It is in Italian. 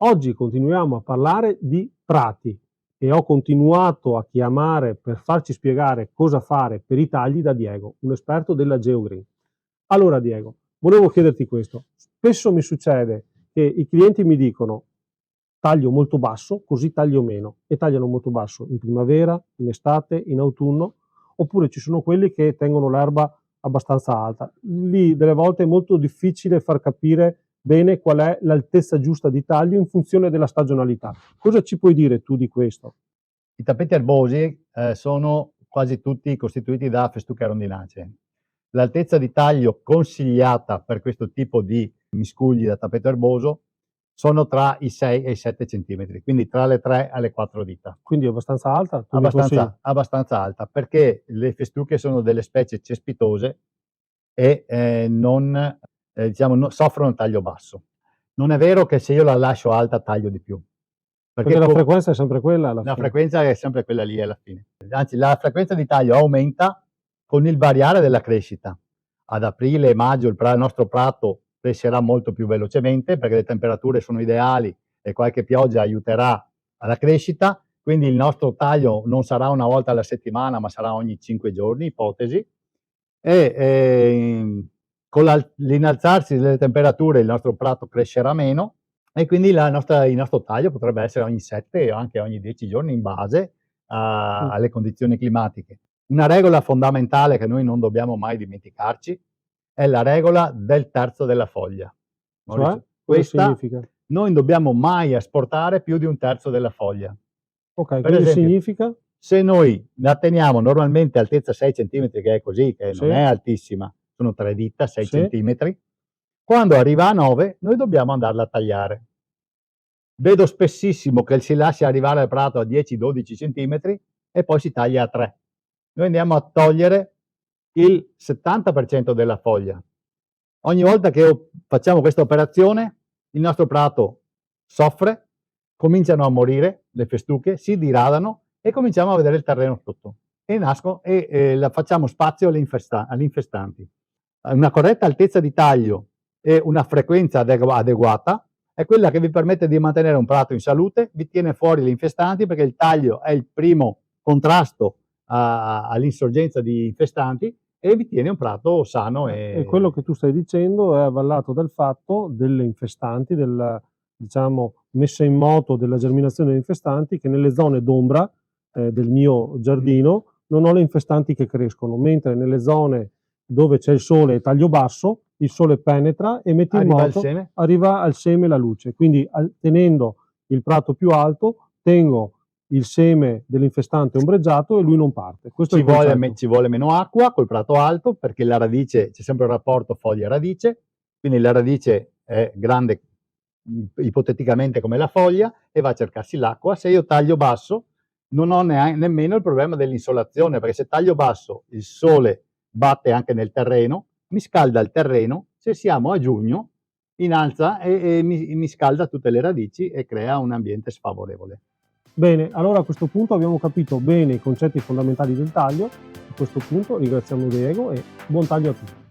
Oggi continuiamo a parlare di prati e ho continuato a chiamare per farci spiegare cosa fare per i tagli da Diego, un esperto della GeoGreen. Allora Diego, volevo chiederti questo. Spesso mi succede che i clienti mi dicono taglio molto basso, così taglio meno, e tagliano molto basso in primavera, in estate, in autunno, oppure ci sono quelli che tengono l'erba abbastanza alta. Lì delle volte è molto difficile far capire bene qual è l'altezza giusta di taglio in funzione della stagionalità. Cosa ci puoi dire tu di questo? I tappeti erbosi sono quasi tutti costituiti da festuche rondinacee. L'altezza di taglio consigliata per questo tipo di miscugli da tappeto erboso sono tra i 6 e i 7 cm, quindi tra le 3 e le 4 dita. Quindi è abbastanza alta? Tu mi consigli? Abbastanza alta, perché le festuche sono delle specie cespitose e soffrono il taglio basso. Non è vero che se io la lascio alta taglio di più. Perché la frequenza è sempre quella alla La fine. frequenza è sempre quella lì alla fine. Anzi, la frequenza di taglio aumenta con il variare della crescita. Ad aprile e maggio il nostro prato crescerà molto più velocemente perché le temperature sono ideali e qualche pioggia aiuterà alla crescita, quindi il nostro taglio non sarà una volta alla settimana ma sarà ogni 5 giorni, ipotesi, e con l'inalzarsi delle temperature il nostro prato crescerà meno e quindi il nostro taglio potrebbe essere ogni 7 o anche ogni 10 giorni in base alle condizioni climatiche. Una regola fondamentale che noi non dobbiamo mai dimenticarci è la regola del terzo della foglia. Cioè? Cosa Questa significa? noi non dobbiamo mai esportare più di un terzo della foglia. Ok, Per quindi esempio, significa? se noi la teniamo normalmente altezza 6 cm, che è così, che non è altissima, sono 3 dita, 6 cm, quando arriva a 9 noi dobbiamo andarla a tagliare. Vedo spessissimo che si lascia arrivare al prato a 10-12 cm e poi si taglia a 3. Noi andiamo a togliere il 70% della foglia. Ogni volta che facciamo questa operazione il nostro prato soffre, cominciano a morire le festuche, si diradano e cominciamo a vedere il terreno sotto e facciamo spazio agli infestanti. Una corretta altezza di taglio e una frequenza adeguata è quella che vi permette di mantenere un prato in salute, vi tiene fuori gli infestanti perché il taglio è il primo contrasto all'insorgenza di infestanti e vi tiene un prato sano. E quello che tu stai dicendo è avvallato dal fatto delle infestanti, della messa in moto della germinazione delle infestanti, che nelle zone d'ombra del mio giardino non ho le infestanti che crescono, mentre nelle zone dove c'è il sole e taglio basso, il sole penetra e mette in moto, arriva al seme la luce. Quindi tenendo il prato più alto, tengo il seme dell'infestante ombreggiato e lui non parte. Ci vuole meno acqua col prato alto perché la radice, c'è sempre un rapporto foglia-radice, quindi la radice è grande ipoteticamente come la foglia e va a cercarsi l'acqua. Se io taglio basso non ho nemmeno il problema dell'insolazione, perché se taglio basso il sole batte anche nel terreno, mi scalda il terreno, se siamo a giugno innalza e mi scalda tutte le radici e crea un ambiente sfavorevole. Bene, allora a questo punto abbiamo capito bene i concetti fondamentali del taglio. A questo punto ringraziamo Diego e buon taglio a tutti.